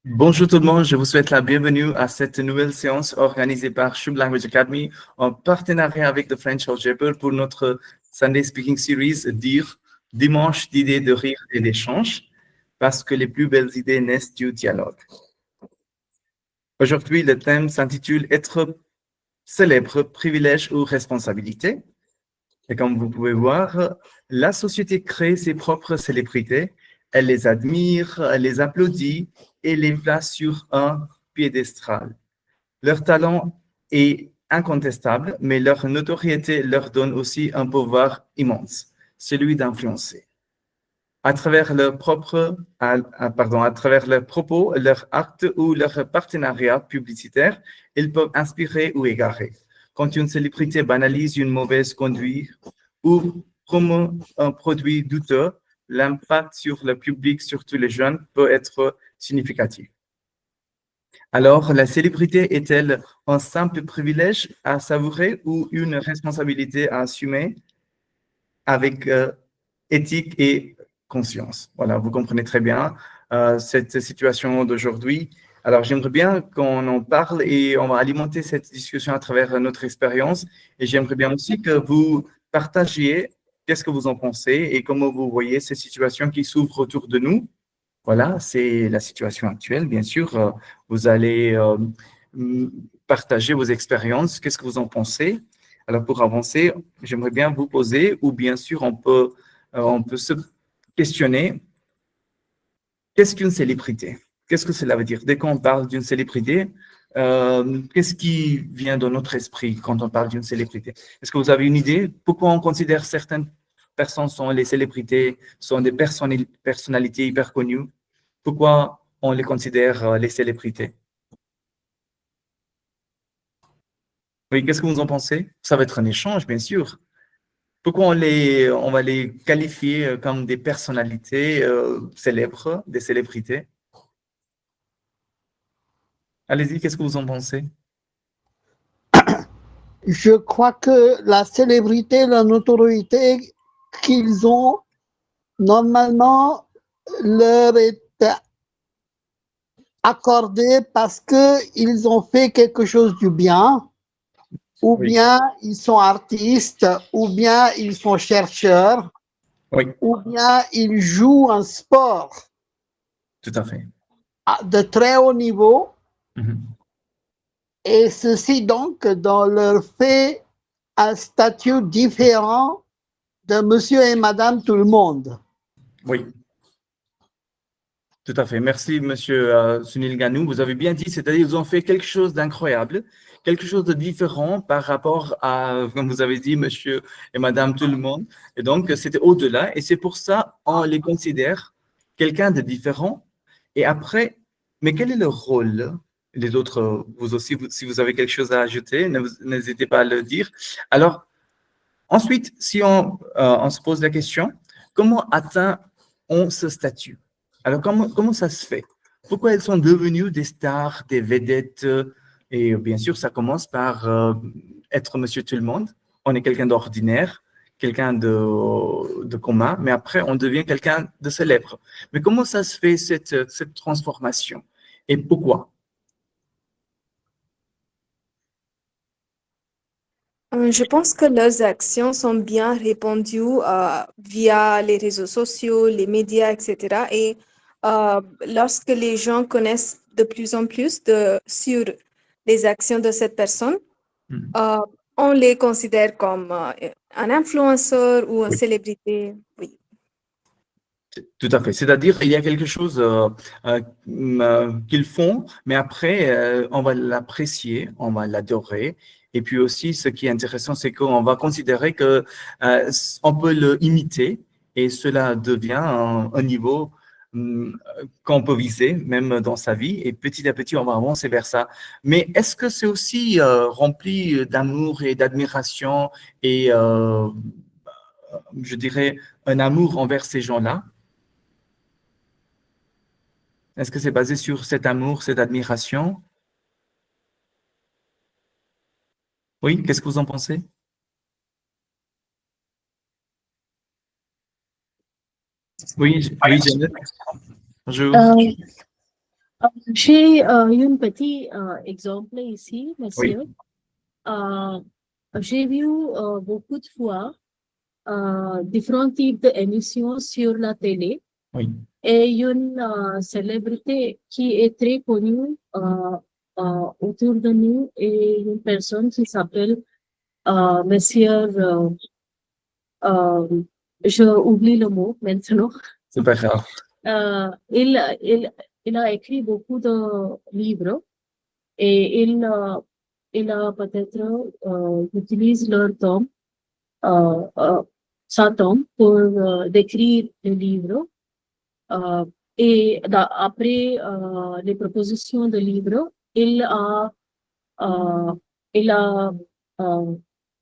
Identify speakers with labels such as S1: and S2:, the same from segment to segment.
S1: Bonjour tout le monde, je vous souhaite la bienvenue à cette nouvelle séance organisée par Shub Language Academy en partenariat avec The French Algebra pour notre Sunday Speaking Series Dire dimanche d'idées, de rire et d'échange parce que les plus belles idées naissent du dialogue. Aujourd'hui, le thème s'intitule Être célèbre, privilège ou responsabilité. Et comme vous pouvez voir, la société crée ses propres célébrités. Elle les admire, elle les applaudit et les place sur un piédestal. Leur talent est incontestable, mais leur notoriété leur donne aussi un pouvoir immense, celui d'influencer. À travers leurs propos, leurs actes ou leurs partenariats publicitaires, ils peuvent inspirer ou égarer. Quand une célébrité banalise une mauvaise conduite ou promeut un produit douteux, l'impact sur le public, surtout les jeunes, peut être significatif. Alors, la célébrité est-elle un simple privilège à savourer ou une responsabilité à assumer avec éthique et conscience? Voilà, vous comprenez très bien cette situation d'aujourd'hui. Alors, j'aimerais bien qu'on en parle et on va alimenter cette discussion à travers notre expérience. Et j'aimerais bien aussi que vous partagiez qu'est-ce que vous en pensez et comment vous voyez ces situations qui s'ouvrent autour de nous. Voilà, c'est la situation actuelle. Bien sûr, vous allez partager vos expériences. Qu'est-ce que vous en pensez? Alors, pour avancer, j'aimerais bien vous poser, ou bien sûr, on peut se questionner, qu'est-ce qu'une célébrité? Qu'est-ce que cela veut dire? Dès qu'on parle d'une célébrité, qu'est-ce qui vient dans notre esprit quand on parle d'une célébrité? Est-ce que vous avez une idée? Pourquoi on considère certaines personnes sont les célébrités, sont des personnalités hyper connues? Pourquoi on les considère les célébrités? Oui, qu'est-ce que vous en pensez? Ça va être un échange, bien sûr. Pourquoi on va les qualifier comme des personnalités célèbres, des célébrités? Allez-y, qu'est-ce que vous en pensez?
S2: Je crois que la célébrité, la notoriété qu'ils ont, normalement, leur est accordée parce qu'ils ont fait quelque chose du bien, ou
S1: Oui,
S2: bien ils sont artistes, ou bien ils sont chercheurs,
S1: oui,
S2: ou bien ils jouent un sport
S1: tout à fait.
S2: de très haut niveau,
S1: Mhm.
S2: et ceci donc dans leur fait un statut différent de monsieur et madame tout le monde.
S1: Oui, tout à fait. Merci, monsieur Sunil Ganou. Vous avez bien dit, c'est-à-dire ils ont fait quelque chose d'incroyable, quelque chose de différent par rapport à, comme vous avez dit, monsieur et madame tout le monde. Et donc, c'était au-delà. Et c'est pour ça on les considère quelqu'un de différent. Et après, mais quel est leur rôle? Les autres, vous aussi, si vous avez quelque chose à ajouter, n'hésitez pas à le dire. Alors, ensuite, si on se pose la question, comment atteint-on ce statut? Alors, comment ça se fait? Pourquoi elles sont devenues des stars, des vedettes? Et bien sûr, ça commence par être monsieur tout le monde. On est quelqu'un d'ordinaire, quelqu'un de commun, mais après, on devient quelqu'un de célèbre. Mais comment ça se fait, cette transformation? Et pourquoi?
S3: Je pense que leurs actions sont bien répandues via les réseaux sociaux, les médias, etc. Et lorsque les gens connaissent de plus en plus sur les actions de cette personne,
S1: Hmm.
S3: euh, on les considère comme un influenceur ou une
S1: Oui.
S3: célébrité. Oui.
S1: Tout à fait. C'est-à-dire, il y a quelque chose qu'ils font, mais après, on va l'apprécier, on va l'adorer. Et puis aussi, ce qui est intéressant, c'est qu'on va considérer que on peut le imiter et cela devient un niveau qu'on peut viser, même dans sa vie. Et petit à petit, on va avancer vers ça. Mais est-ce que c'est aussi rempli d'amour et d'admiration et, je dirais, un amour envers ces gens-là? Est-ce que c'est basé sur cet amour, cette admiration? Oui, qu'est-ce que vous en pensez? Oui, oui, Janet. Bonjour.
S4: Euh, J'ai un petit exemple ici,
S1: Oui,
S4: monsieur. Euh, j'ai vu beaucoup de fois différents types d'émissions sur la télé
S1: oui,
S4: et une célébrité qui est très connue autour de nous et une personne qui s'appelle Monsieur, euh, je oublie le mot maintenant.
S1: c'est pas grave.
S4: Euh, il, il, il a écrit beaucoup de livres et il a peut-être utilise leur temps, sa temps pour décrire les livres. Euh, et après les propositions de livres, euh, il a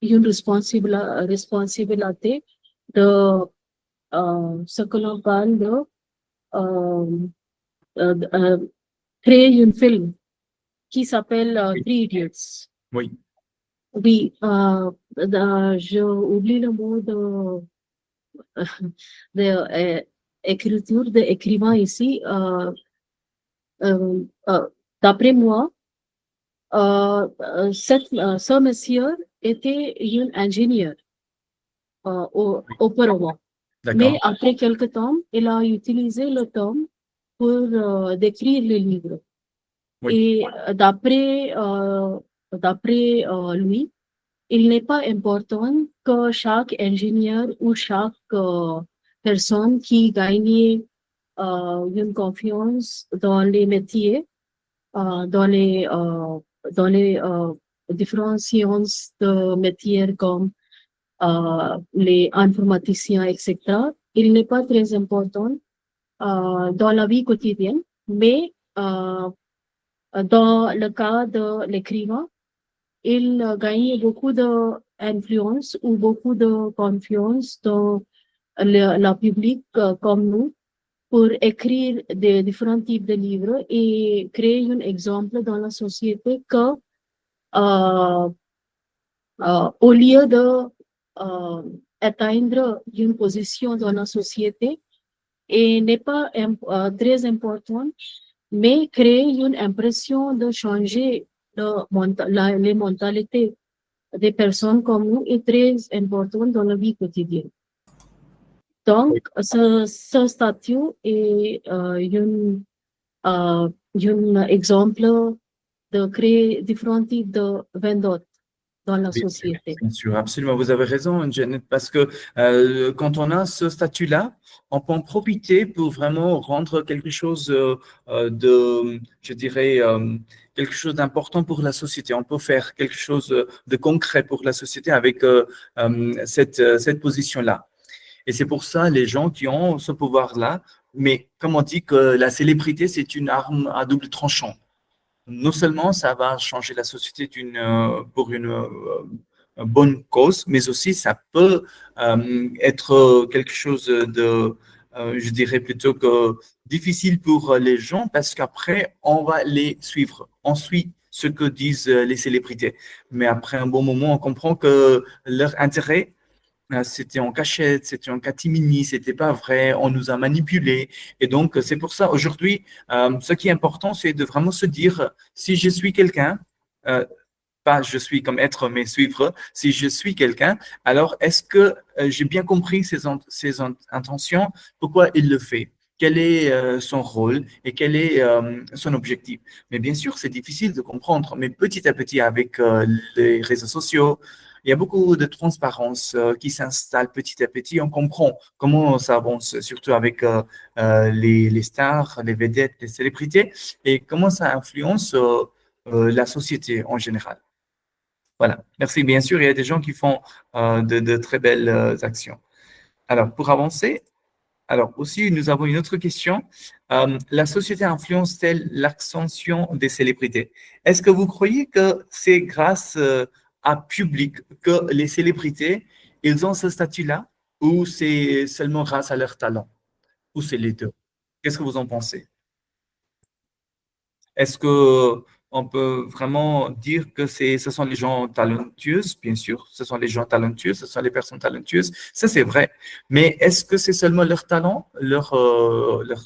S4: une responsabilité de ce que l'on parle de euh, créer un film qui s'appelle
S1: Oui,
S4: Three Idiots.
S1: oui,
S4: Oui, je oublie le mot de écriture, d'écrivain ici. Euh, euh, D'après moi, ce monsieur était un ingénieur
S1: oui,
S4: auparavant. Mais
S1: d'accord.
S4: après quelque temps, il a utilisé le temps pour décrire les livres.
S1: Oui,
S4: Et d'après lui, il n'est pas important que chaque ingénieur ou chaque personne qui gagne une confiance dans les métiers, dans dans les différentes sciences de métiers comme les informaticiens, etc. Il n'est pas très important dans la vie quotidienne, mais dans le cas de l'écrivain, il gagne beaucoup d'influence ou beaucoup de confiance dans la public comme nous pour écrire des différents types de livres et créer un exemple dans la société que euh, au lieu de euh, atteindre une position dans la société et n'est pas très important, mais créer une impression de changer les mentalités des personnes comme nous est très important dans la vie quotidienne. Donc,
S1: oui.
S4: ce statut est un exemple de créer différents types de vendeurs dans la société.
S1: Bien sûr, absolument, vous avez raison, Janet, parce que quand on a ce statut-là, on peut en profiter pour vraiment rendre quelque chose je dirais, quelque chose d'important pour la société. On peut faire quelque chose de concret pour la société avec cette position-là. Et c'est pour ça, les gens qui ont ce pouvoir-là, mais comme on dit que la célébrité, c'est une arme à double tranchant. Non seulement ça va changer la société pour une bonne cause, mais aussi ça peut être quelque chose je dirais plutôt que difficile pour les gens parce qu'après, on va les suivre. On suit ce que disent les célébrités. Mais après un bon moment, on comprend que leur intérêt, c'était en cachette, c'était en catimini, c'était pas vrai, on nous a manipulés. Et donc, c'est pour ça, aujourd'hui, ce qui est important, c'est de vraiment se dire, si je suis quelqu'un, euh, pas je suis comme être, mais suivre, si je suis quelqu'un, alors est-ce que j'ai bien compris ses intentions, pourquoi il le fait? Quel est son rôle et quel est son objectif? Mais bien sûr, c'est difficile de comprendre, mais petit à petit, avec les réseaux sociaux, il y a beaucoup de transparence qui s'installe petit à petit. On comprend comment ça avance, surtout avec les stars, les vedettes, les célébrités, et comment ça influence la société en général. Voilà. Merci. Bien sûr, il y a des gens qui font de très belles actions. Alors, pour avancer, alors aussi, nous avons une autre question. La société influence-t-elle l'ascension des célébrités? Est-ce que vous croyez que c'est grâce à public que les célébrités, ils ont ce statut-là ou c'est seulement grâce à leur talent? Ou c'est les deux? Qu'est-ce que vous en pensez? Est-ce que on peut vraiment dire que ce sont les gens talentueux, bien sûr, ce sont les gens talentueux, ce sont les personnes talentueuses, ça c'est vrai. Mais est-ce que c'est seulement leur talent, leur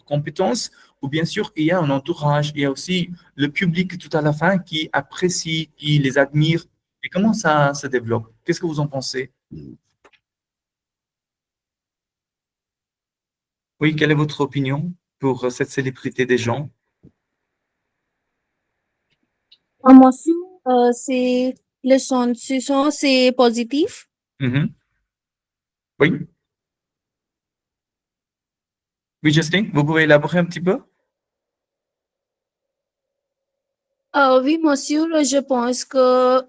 S1: compétence, ou bien sûr, il y a un entourage, il y a aussi le public tout à la fin qui apprécie, qui les admire. Et comment ça se développe? Qu'est-ce que vous en pensez? Oui, quelle est votre opinion pour cette célébrité des gens?
S4: Émotion, c'est le sensation, c'est positif.
S1: Mhm. Oui, oui, Justine, vous pouvez élaborer un petit peu?
S4: Oui, monsieur, je pense que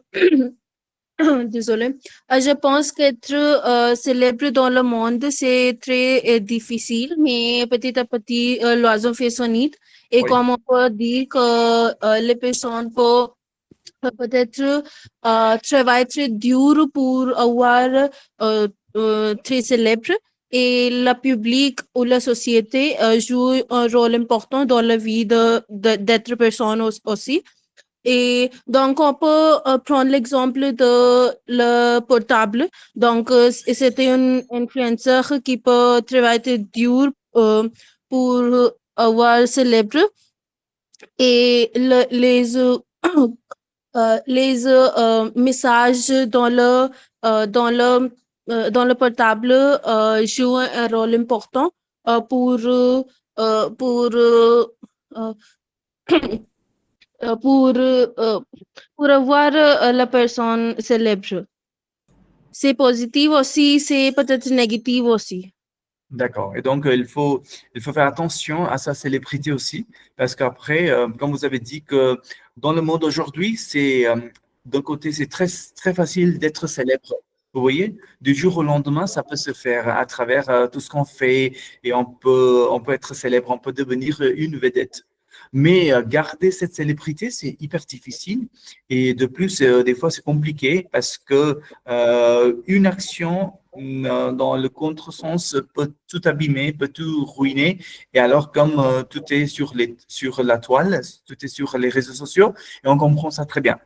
S4: désolé. Je pense qu'être célèbre dans le monde, c'est très difficile, mais petit à petit, l'oiseau fait son nid. Et
S1: Oui,
S4: comme on peut dire que les personnes peuvent peut-être travailler très dur pour avoir très célèbre. Et le public ou la société joue un rôle important dans la vie d'être personne aussi. Et donc, on peut prendre l'exemple de le portable. Donc, c'était un influenceur qui peut travailler dur pour avoir célèbre et les messages dans le portable jouent un rôle important pour euh, pour avoir la personne célèbre. C'est positif aussi, c'est peut-être négatif aussi.
S1: d'accord. Et donc, il faut faire attention à sa célébrité aussi, parce qu'après, comme vous avez dit que dans le monde aujourd'hui, d'un côté, c'est très, très facile d'être célèbre. Vous voyez, du jour au lendemain, ça peut se faire à travers tout ce qu'on fait et on peut être célèbre, on peut devenir une vedette. Mais garder cette célébrité, c'est hyper difficile. Et de plus, des fois, c'est compliqué parce que une action dans le contresens peut tout abîmer, peut tout ruiner. Et alors, comme tout est sur la toile, tout est sur les réseaux sociaux, et on comprend ça très bien.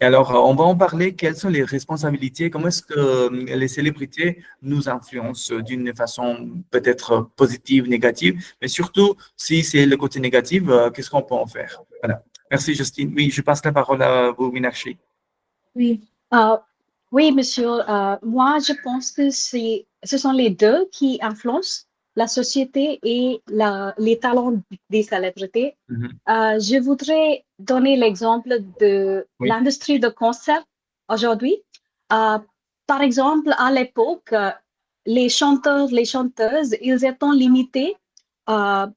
S1: Et alors, on va en parler. Quelles sont les responsabilités? Comment est-ce que les célébrités nous influencent d'une façon peut-être positive, négative, mais surtout, si c'est le côté négatif, qu'est-ce qu'on peut en faire? Voilà. Merci, Justine. Oui, je passe la parole à vous, Minakshi.
S5: Oui, Euh, oui, monsieur. Moi, je pense que ce sont les deux qui influencent la société et les talents des célébrités.
S1: Mhm.
S5: Je voudrais donner l'exemple de
S1: Oui,
S5: l'industrie de concert aujourd'hui. Euh, Par exemple, à l'époque, les chanteurs, les chanteuses, ils étaient limités à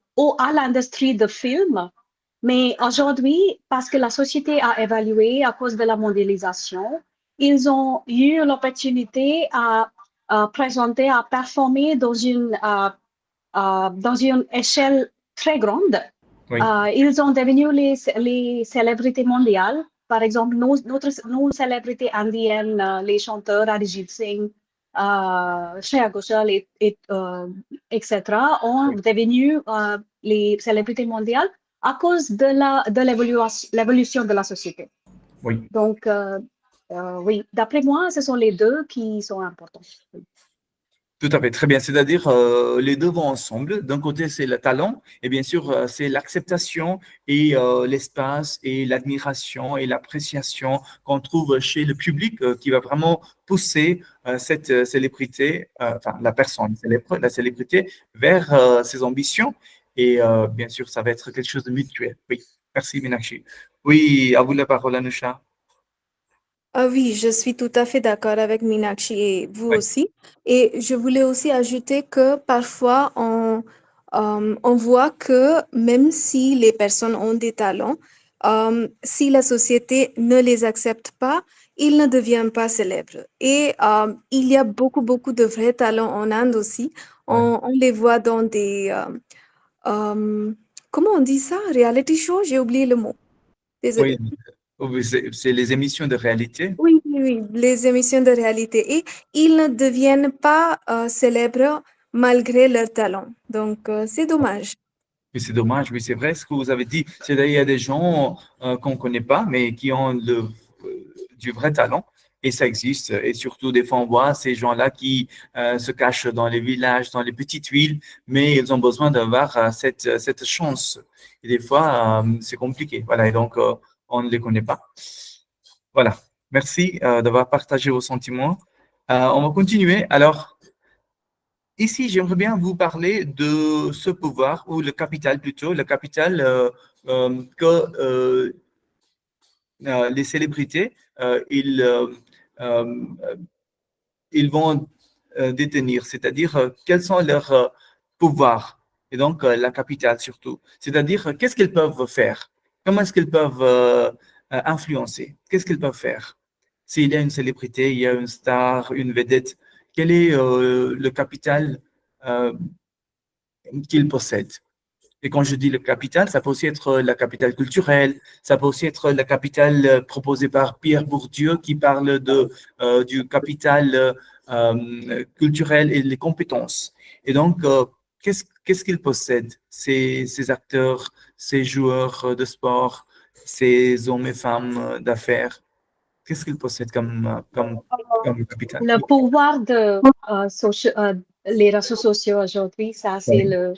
S5: l'industrie de film. Mais aujourd'hui, parce que la société a évalué à cause de la mondialisation, ils ont eu l'opportunité à présenter, à performer dans une échelle très grande.
S1: oui,
S5: Ils ont devenu les célébrités mondiales. Par exemple, nos célébrités indiennes, les chanteurs Arijit Singh, Shreya Ghoshal, etc., ont
S1: oui,
S5: devenu les célébrités mondiales à cause de l'évolution de la société.
S1: oui.
S5: Donc, oui, d'après moi, ce sont les deux qui sont importants.
S1: Tout à fait, très bien. C'est-à-dire, les deux vont ensemble. D'un côté, c'est le talent, et bien sûr, c'est l'acceptation et l'espace et l'admiration et l'appréciation qu'on trouve chez le public qui va vraiment pousser cette célébrité, enfin, la personne célèbre, la célébrité, vers ses ambitions. Et bien sûr, ça va être quelque chose de mutuel. Oui, merci, Minakshi. Oui, à vous la parole, Anusha.
S3: Ah oui, je suis tout à fait d'accord avec Meenakshi et vous
S1: Oui,
S3: aussi. Et je voulais aussi ajouter que parfois on voit que même si les personnes ont des talents, si la société ne les accepte pas, ils ne deviennent pas célèbres. Et il y a beaucoup de vrais talents en Inde aussi.
S1: ouais.
S3: On les voit dans euh, comment on dit ça? Reality show? J'ai oublié le mot.
S1: Oui,
S3: Désolée.
S1: oui, c'est les émissions de réalité.
S3: Oui, oui, oui, les émissions de réalité. Et ils ne deviennent pas célèbres malgré leur talent. Donc, c'est dommage.
S1: Mais c'est dommage, oui, c'est vrai ce que vous avez dit. C'est-à-dire, il y a des gens qu'on ne connaît pas, mais qui ont du vrai talent. Et ça existe. Et surtout, des fois, on voit ces gens-là qui se cachent dans les villages, dans les petites villes, mais ils ont besoin d'avoir cette chance. Et des fois, c'est compliqué. Voilà, et donc, on ne les connaît pas. Voilà. Merci d'avoir partagé vos sentiments. On va continuer. Alors, ici, j'aimerais bien vous parler de ce pouvoir, ou le capital plutôt, le capital que les célébrités, euh, ils vont détenir, c'est-à-dire quels sont leurs pouvoirs, et donc la capitale surtout. C'est-à-dire qu'est-ce qu'ils peuvent faire, comment est-ce qu'ils peuvent influencer, qu'est-ce qu'ils peuvent faire. S'il y a une célébrité, il y a une star, une vedette, quel est le capital euh, qu'ils possèdent. Et quand je dis le capital, ça peut aussi être la capitale culturelle, ça peut aussi être la capitale proposée par Pierre Bourdieu qui parle du capital culturel et les compétences. Et donc, qu'est-ce qu'ils possèdent, ces acteurs, ces joueurs de sport, ces hommes et femmes d'affaires? Qu'est-ce qu'ils possèdent comme capital?
S5: Le pouvoir de les réseaux sociaux aujourd'hui, ça c'est
S1: Oui.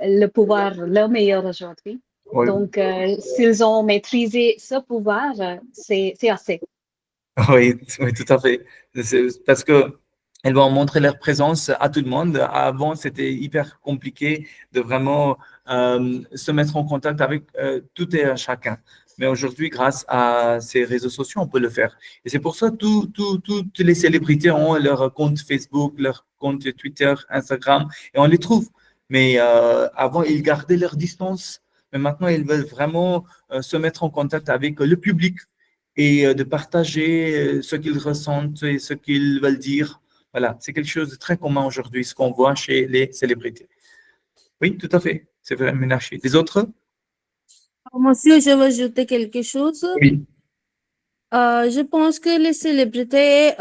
S5: le pouvoir le meilleur aujourd'hui.
S1: Oui.
S5: Donc, s'ils ont maîtrisé ce pouvoir, c'est assez.
S1: Oui, oui, tout à fait. Parce que elles vont montrer leur présence à tout le monde. Avant, c'était hyper compliqué de vraiment se mettre en contact avec tout et chacun. Mais aujourd'hui, grâce à ces réseaux sociaux, on peut le faire. Et c'est pour ça que toutes les célébrités ont leur compte Facebook, leur compte Twitter, Instagram, et on les trouve. Mais avant, ils gardaient leur distance. Mais maintenant, ils veulent vraiment se mettre en contact avec le public et de partager ce qu'ils ressentent et ce qu'ils veulent dire. Voilà, c'est quelque chose de très commun aujourd'hui, ce qu'on voit chez les célébrités. Oui, tout à fait. C'est vrai, Ménarchie. Les autres?
S6: Monsieur, je veux ajouter quelque chose.
S1: Oui.
S6: Je pense que les célébrités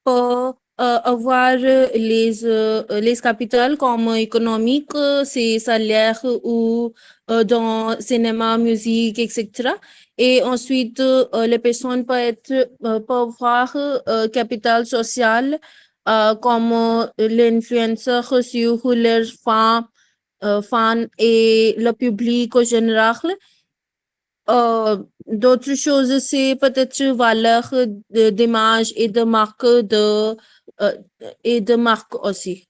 S6: peuvent avoir les capitales comme économique, c'est salaire ou dans cinéma, musique, etc. Et ensuite, les personnes peuvent avoir capital social comme l'influenceur sur leurs fans et le public en général. D'autres choses, c'est peut-être valeur d'image euh, et de marque aussi.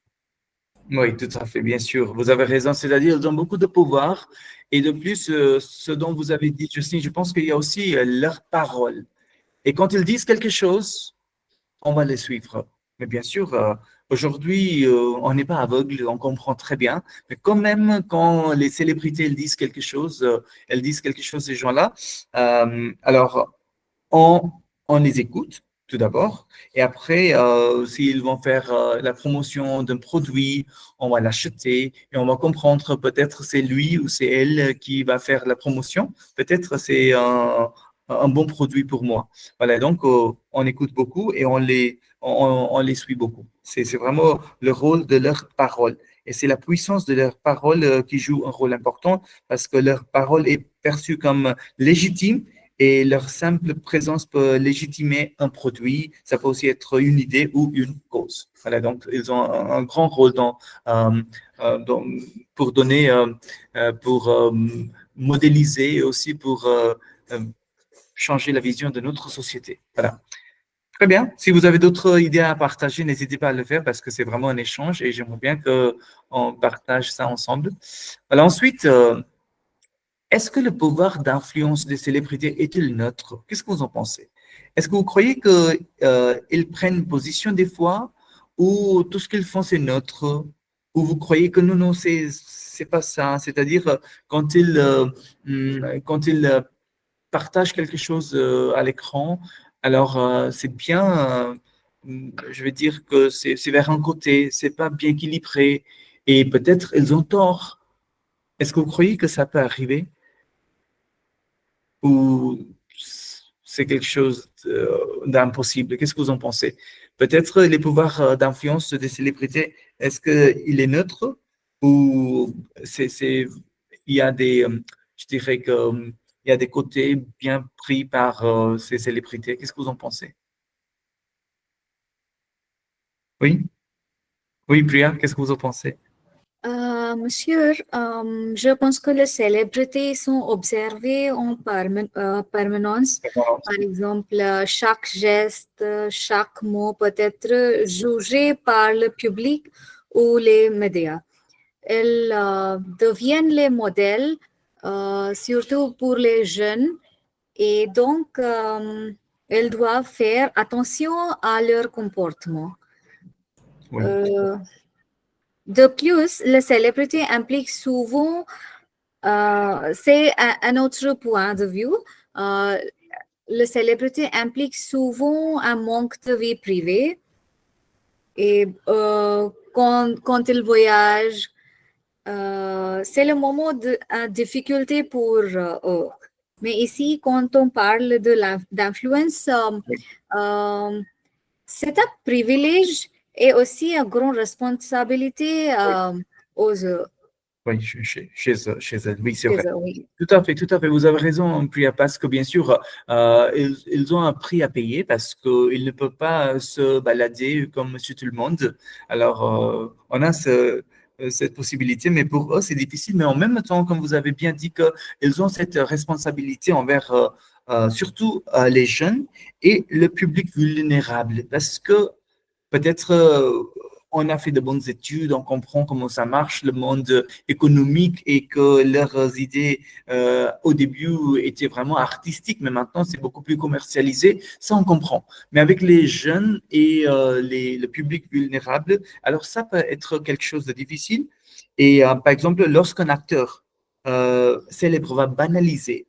S1: Oui, tout à fait, bien sûr. Vous avez raison. C'est-à-dire, ils ont beaucoup de pouvoir. Et de plus, ce dont vous avez dit, Justine, je pense qu'il y a aussi leur parole. Et quand ils disent quelque chose, on va les suivre. Mais bien sûr, aujourd'hui, on n'est pas aveugle, on comprend très bien. Mais quand même, quand les célébrités elles disent quelque chose, ces gens-là, alors on, on les écoute tout d'abord. Et après, s'ils vont faire la promotion d'un produit, on va l'acheter et on va comprendre peut-être c'est lui ou c'est elle qui va faire la promotion. Peut-être c'est un bon produit pour moi. Voilà, donc on écoute beaucoup et on les suit beaucoup. C'est vraiment le rôle de leur parole. Et c'est la puissance de leur parole qui joue un rôle important parce que leur parole est perçue comme légitime et leur simple présence peut légitimer un produit. Ça peut aussi être une idée ou une cause. Voilà, donc ils ont un grand rôle pour donner, pour modéliser et aussi pour changer la vision de notre société. Voilà. Très bien. Si vous avez d'autres idées à partager, n'hésitez pas à le faire parce que c'est vraiment un échange et j'aimerais bien qu'on partage ça ensemble. Voilà. Ensuite, est-ce que le pouvoir d'influence des célébrités est-il neutre? Qu'est-ce que vous en pensez? Est-ce que vous croyez qu'ils prennent position des fois ou tout ce qu'ils font c'est neutre? Ou vous croyez que non, non, c'est pas ça. C'est-à-dire quand ils partagent quelque chose à l'écran, alors c'est bien, je vais dire que c'est vers un côté, c'est pas bien équilibré et peut-être ils ont tort. Est-ce que vous croyez que ça peut arriver ou c'est quelque chose d'impossible? Qu'est-ce que vous en pensez? Peut-être les pouvoirs d'influence des célébrités, est-ce qu'il est neutre ou il y a des, je dirais que, il y a des côtés bien pris par ces célébrités. Qu'est-ce que vous en pensez? Oui? Oui, Priya, qu'est-ce que vous en pensez?
S7: Monsieur, je pense que les célébrités sont observées en permanence. Par exemple, chaque geste, chaque mot peut être jugé par le public ou les médias. Elles deviennent les modèles, surtout pour les jeunes, et donc elles doivent faire attention à leur comportement.
S1: Oui.
S7: De plus, les célébrités impliquent souvent, c'est un autre point de vue, les célébrités impliquent souvent un manque de vie privée et quand ils voyagent, c'est le moment de difficulté pour eux. Mais ici, quand on parle d'influence, c'est un privilège et aussi une grande responsabilité aux eux.
S1: Oui, chez elle. Oui, c'est vrai.
S7: Oui.
S1: Tout à fait, tout à fait. Vous avez raison, Priya, parce que bien sûr, ils ont un prix à payer parce qu'ils ne peuvent pas se balader comme monsieur tout le monde. Alors, on a cette possibilité, mais pour eux, c'est difficile. Mais en même temps, comme vous avez bien dit, qu'ils ont cette responsabilité envers surtout les jeunes et le public vulnérable. Parce que peut-être on a fait de bonnes études, on comprend comment ça marche, le monde économique, et que leurs idées au début étaient vraiment artistiques, mais maintenant c'est beaucoup plus commercialisé. Ça, on comprend. Mais avec les jeunes et le public vulnérable, alors ça peut être quelque chose de difficile. Et par exemple, lorsqu'un acteur célèbre va banaliser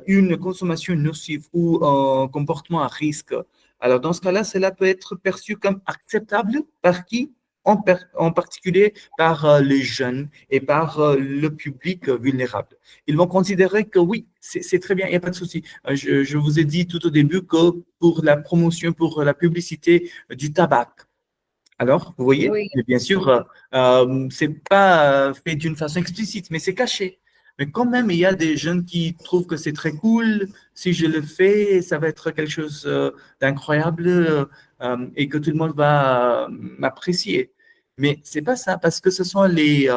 S1: une consommation nocive ou un comportement à risque, alors dans ce cas-là, cela peut être perçu comme acceptable par qui? En particulier par les jeunes et par le public vulnérable. Ils vont considérer que oui, c'est très bien, il n'y a pas de souci. Je vous ai dit tout au début que pour la promotion, pour la publicité du tabac, alors, vous voyez,
S7: Oui.
S1: mais bien sûr, c'est pas fait d'une façon explicite, mais c'est caché. Mais quand même, il y a des jeunes qui trouvent que c'est très cool. Si je le fais, ça va être quelque chose d'incroyable et que tout le monde va m'apprécier. Mais c'est pas ça, parce que ce sont les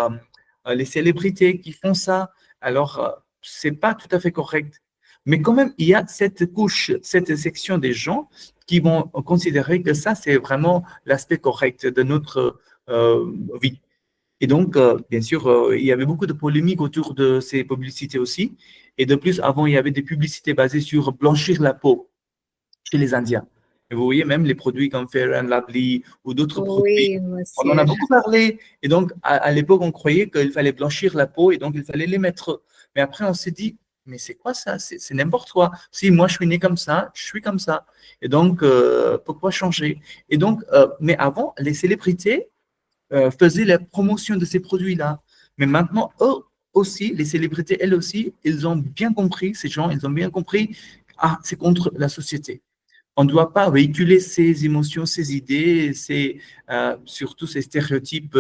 S1: célébrités qui font ça. Alors, c'est pas tout à fait correct. Mais quand même, il y a cette couche, cette section des gens qui vont considérer que ça, c'est vraiment l'aspect correct de notre vie. Et donc, bien sûr, il y avait beaucoup de polémiques autour de ces publicités aussi. Et de plus, avant, il y avait des publicités basées sur blanchir la peau chez les Indiens. Et vous voyez, même les produits comme Fair and Lovely ou d'autres produits,
S7: Oui,
S1: on en a
S7: monsieur.
S1: beaucoup parlé. Et donc, à l'époque, on croyait qu'il fallait blanchir la peau et donc il fallait les mettre. Mais après, on s'est dit, mais c'est quoi ça? C'est n'importe quoi. Si moi, je suis né comme ça, je suis comme ça. Et donc, pourquoi changer? Et donc, mais avant, les célébrités faisaient la promotion de ces produits-là. Mais maintenant, eux aussi, les célébrités, elles aussi, ils ont bien compris, ces gens, ils ont bien compris, ah, c'est contre la société. On ne doit pas véhiculer ses émotions, ses idées, surtout ces stéréotypes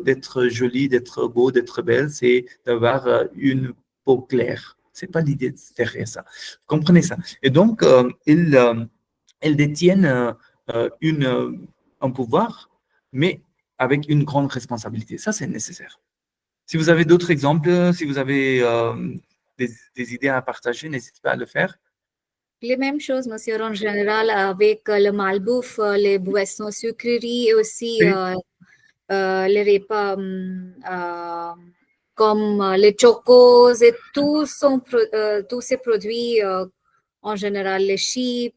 S1: d'être jolie, d'être beau, d'être belle, c'est d'avoir une peau claire. C'est pas l'idée derrière ça. Vous comprenez ça? Et donc, elles détiennent un pouvoir, mais avec une grande responsabilité. Ça, c'est nécessaire. Si vous avez d'autres exemples, si vous avez des idées à partager, n'hésitez pas à le faire.
S7: Les mêmes choses, monsieur, en général, avec le malbouffe, les boissons sucreries et aussi
S1: Oui.
S7: les repas comme les chocos et tous ces produits, en général, les chips.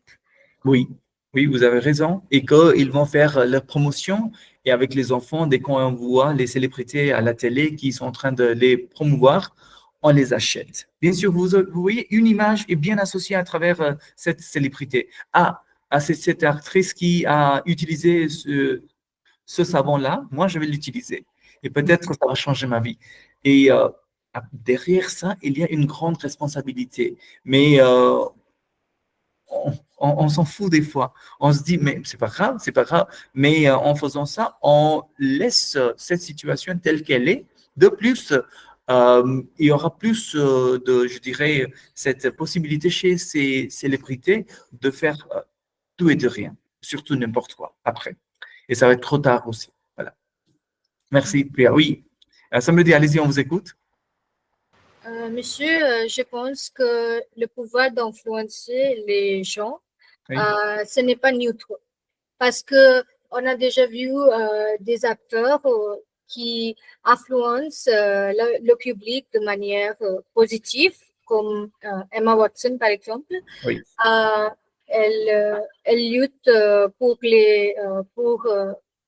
S1: Oui, oui, vous avez raison. Et qu'ils vont faire leur promotion. Et avec les enfants, dès qu'on voit les célébrités à la télé qui sont en train de les promouvoir, on les achète. Bien sûr, vous voyez, une image est bien associée à travers cette célébrité. Ah, c'est cette actrice qui a utilisé ce savon-là, moi, je vais l'utiliser. Et peut-être que ça va changer ma vie. Et derrière ça, il y a une grande responsabilité. Mais on s'en fout des fois. On se dit, mais c'est pas grave, c'est pas grave. Mais en faisant ça, on laisse cette situation telle qu'elle est. De plus, il y aura plus je dirais, cette possibilité chez ces célébrités de faire tout et de rien, surtout n'importe quoi après. Et ça va être trop tard aussi. Voilà. Merci, Pierre. Oui, ça me dit, allez-y, on vous écoute.
S8: Monsieur, je pense que le pouvoir d'influencer les gens,
S1: Oui.
S8: ce n'est pas neutre. Parce que on a déjà vu des acteurs qui influencent le public de manière positive, comme Emma Watson, par exemple.
S1: Oui.
S8: Elle lutte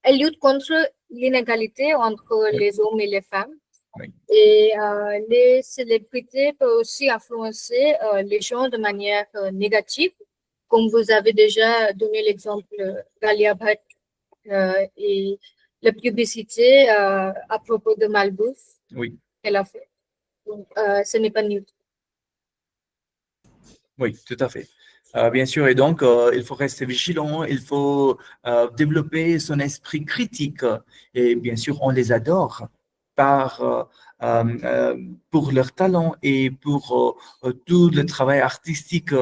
S8: elle lutte contre l'inégalité entre
S1: Oui.
S8: les hommes et les femmes.
S1: Oui.
S8: Et les célébrités peuvent aussi influencer les gens de manière négative, comme vous avez déjà donné l'exemple d'Alia Bhatt et la publicité à propos de Malbouffe
S1: Oui.
S8: qu'elle a fait. Donc, ce n'est pas neutre.
S1: Oui, tout à fait. Bien sûr, et donc, il faut rester vigilant, il faut développer son esprit critique. Et bien sûr, on les adore pour leur talent et pour tout le travail artistique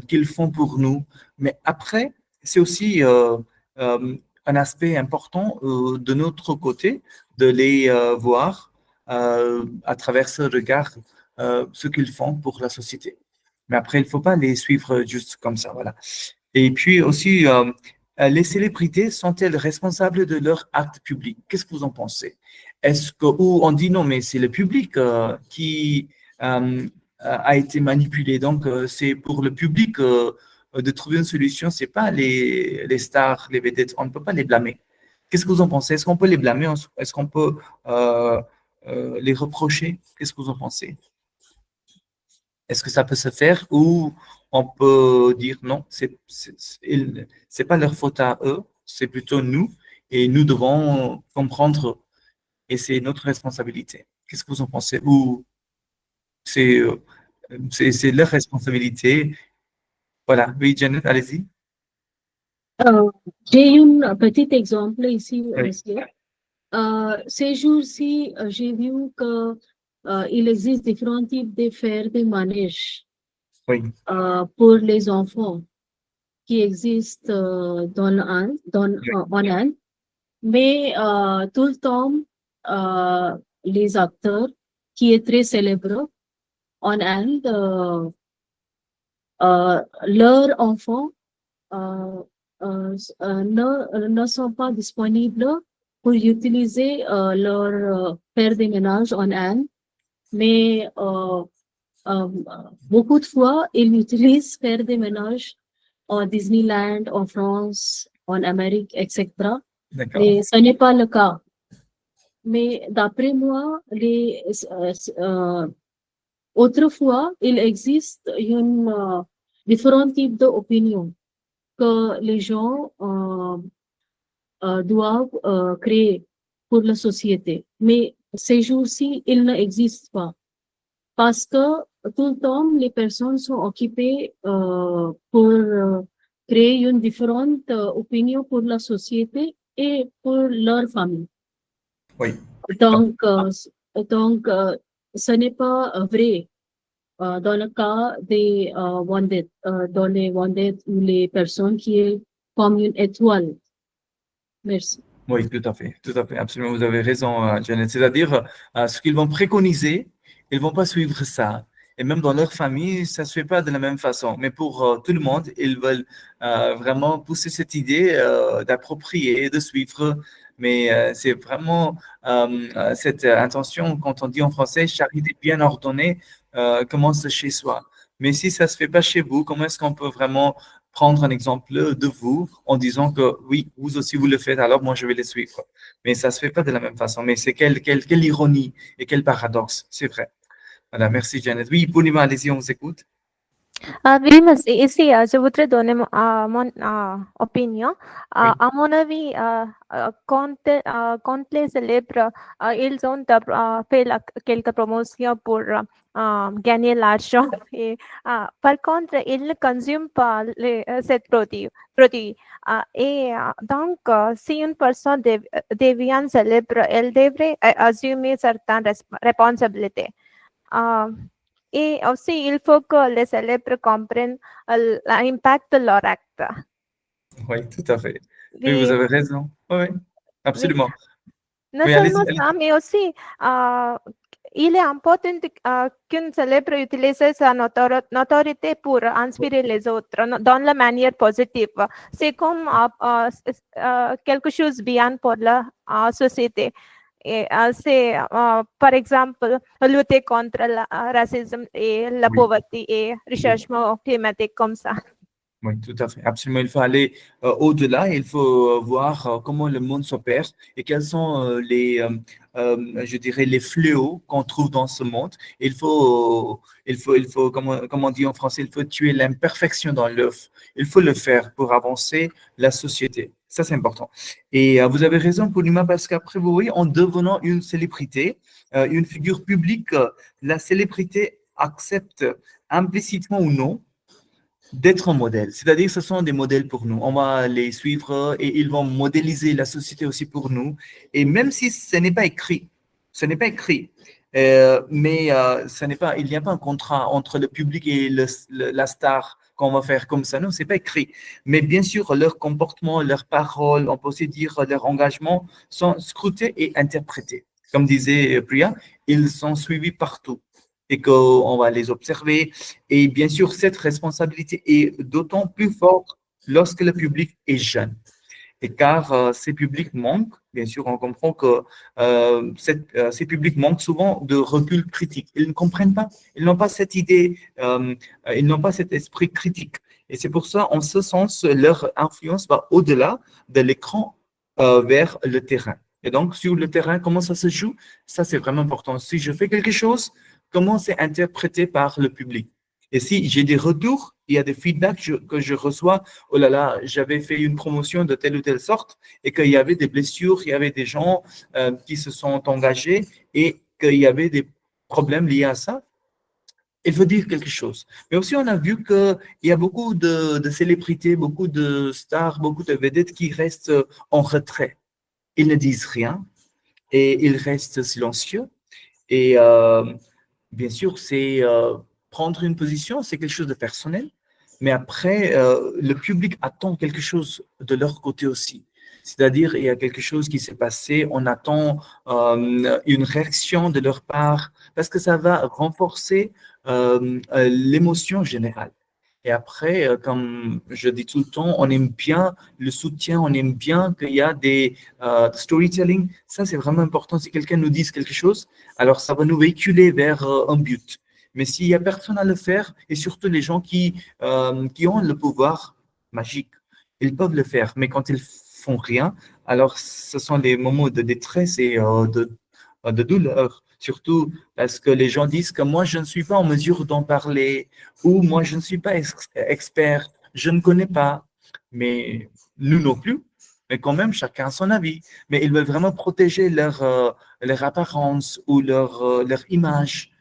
S1: qu'ils font pour nous. Mais après, c'est aussi un aspect important de notre côté de les voir à travers ce regard, ce qu'ils font pour la société. Mais après, il ne faut pas les suivre juste comme ça, voilà. Et puis aussi, les célébrités sont-elles responsables de leur acte public? Qu'est-ce que vous en pensez? Ou on dit non, mais c'est le public qui a été manipulé. Donc, c'est pour le public de trouver une solution. Ce n'est pas les stars, les vedettes. On ne peut pas les blâmer. Qu'est-ce que vous en pensez? Est-ce qu'on peut les blâmer? Est-ce qu'on peut les reprocher? Qu'est-ce que vous en pensez? Est-ce que ça peut se faire ou on peut dire non, c'est pas leur faute à eux, c'est plutôt nous et nous devons comprendre et c'est notre responsabilité. Qu'est-ce que vous en pensez? Ou c'est leur responsabilité? Voilà. Oui, Janet, allez-y.
S4: J'ai un petit exemple ici,
S1: Oui.
S4: monsieur. Ces jours-ci, j'ai vu que il existe différents types de fers de manège
S1: Oui.
S4: pour les enfants qui existent en Inde. Mais tout le temps, les acteurs qui est très célèbres en Inde, leurs enfants ne sont pas disponibles pour utiliser leur fer de ménage en Inde, mais beaucoup de fois, ils utilisent fer de ménage en Disneyland, en France, en Amérique, etc.
S1: D'accord.
S4: Mais ce n'est pas le cas. Mais d'après moi, autrefois, il existe différents types d'opinions que les gens doivent créer pour la société. Mais ces jours-ci, ils n'existent pas. Parce que tout le temps, les personnes sont occupées pour créer une différente opinion pour la société et pour leur famille.
S1: Oui.
S4: Donc, ce n'est pas vrai dans le cas des dans les vedettes ou les personnes qui sont comme une étoile. Merci.
S1: Oui, tout à fait, absolument, vous avez raison, Janet. C'est-à-dire, ce qu'ils vont préconiser, ils ne vont pas suivre ça. Et même dans leur famille, ça ne se fait pas de la même façon. Mais pour tout le monde, ils veulent vraiment pousser cette idée d'approprier, de suivre. Mais c'est vraiment cette intention, quand on dit en français, charité bien ordonnée, commence chez soi. Mais si ça ne se fait pas chez vous, comment est-ce qu'on peut vraiment prendre un exemple de vous en disant que oui, vous aussi vous le faites, alors moi je vais les suivre. Mais ça ne se fait pas de la même façon. Mais c'est quelle ironie et quel paradoxe, c'est vrai. Voilà, merci Janet. Oui, Pounima, allez-y, on vous écoute.
S9: Oui, mas ici, je voudrais donner mon opinion.
S1: Oui.
S9: À mon avis, quand les célèbres, ils ont fait quelques promotions pour gagner l'argent. Et, par contre, ils ne consomment pas cette produit. Donc, si une personne devient célèbre, elle devrait assumer certaines responsabilités. Et aussi, il faut que les célèbres comprennent l'impact de leur acte.
S1: Oui, tout à fait. Oui, vous
S9: Oui,
S1: avez raison. Oui, oui,
S9: oui.
S1: absolument.
S9: Non
S1: Oui,
S9: seulement
S1: allez-y,
S9: ça,
S1: allez-y.
S9: mais aussi, il est important qu'une célèbre utilise sa notoriété pour inspirer les autres dans la manière positive. C'est comme quelque chose bien pour la société. Et, c'est, par exemple, lutter contre le racisme et la
S1: Oui,
S9: pauvreté et le
S1: oui.
S9: réchauffement climatique comme ça.
S1: Oui, tout à fait. Absolument. Il faut aller au-delà. Il faut voir comment le monde s'opère et quels sont je dirais, les fléaux qu'on trouve dans ce monde. Comme on dit en français, il faut tuer l'imperfection dans l'œuf. Il faut le faire pour avancer la société. Ça, c'est important. Et vous avez raison, Poulima, parce qu'après, vous voyez, en devenant une célébrité, une figure publique, la célébrité accepte implicitement ou non d'être un modèle. C'est-à-dire, ce sont des modèles pour nous. On va les suivre et ils vont modéliser la société aussi pour nous. Et même si ce n'est pas écrit, ce n'est pas écrit, mais il n'y a pas un contrat entre le public et la star qu'on va faire comme ça. Non, c'est pas écrit. Mais bien sûr, leur comportement, leurs paroles, on peut aussi dire leur engagement sont scrutés et interprétés. Comme disait Priya, ils sont suivis partout et qu'on va les observer. Et bien sûr, cette responsabilité est d'autant plus forte lorsque le public est jeune. Et car ces publics manquent, bien sûr, on comprend que ces publics manquent souvent de recul critique. Ils ne comprennent pas, ils n'ont pas cette idée, ils n'ont pas cet esprit critique. Et c'est pour ça, en ce sens, leur influence va au-delà de l'écran vers le terrain. Et donc, sur le terrain, comment ça se joue? Ça, c'est vraiment important. Si je fais quelque chose, comment c'est interprété par le public? Et si j'ai des retours, il y a des feedbacks que je reçois, oh là là, j'avais fait une promotion de telle ou telle sorte et qu'il y avait des blessures, il y avait des gens qui se sont engagés et qu'il y avait des problèmes liés à ça, il faut dire quelque chose. Mais aussi, on a vu qu'il y a beaucoup de célébrités, beaucoup de stars, beaucoup de vedettes qui restent en retrait. Ils ne disent rien et ils restent silencieux. Et bien sûr, c'est prendre une position, c'est quelque chose de personnel, mais après, le public attend quelque chose de leur côté aussi. C'est-à-dire, il y a quelque chose qui s'est passé, on attend une réaction de leur part, parce que ça va renforcer l'émotion générale. Et après, comme je dis tout le temps, on aime bien le soutien, on aime bien qu'il y a des storytelling. Ça, c'est vraiment important. Si quelqu'un nous dit quelque chose, alors ça va nous véhiculer vers un but. Mais s'il n'y a personne à le faire, et surtout les gens qui ont le pouvoir magique, ils peuvent le faire. Mais quand ils font rien, alors ce sont des moments de détresse et de douleur. Surtout parce que les gens disent que moi, je ne suis pas en mesure d'en parler ou moi, je ne suis pas expert, je ne connais pas. Mais nous non plus. Mais quand même, chacun a son avis. Mais ils veulent vraiment protéger leur apparence ou leur image.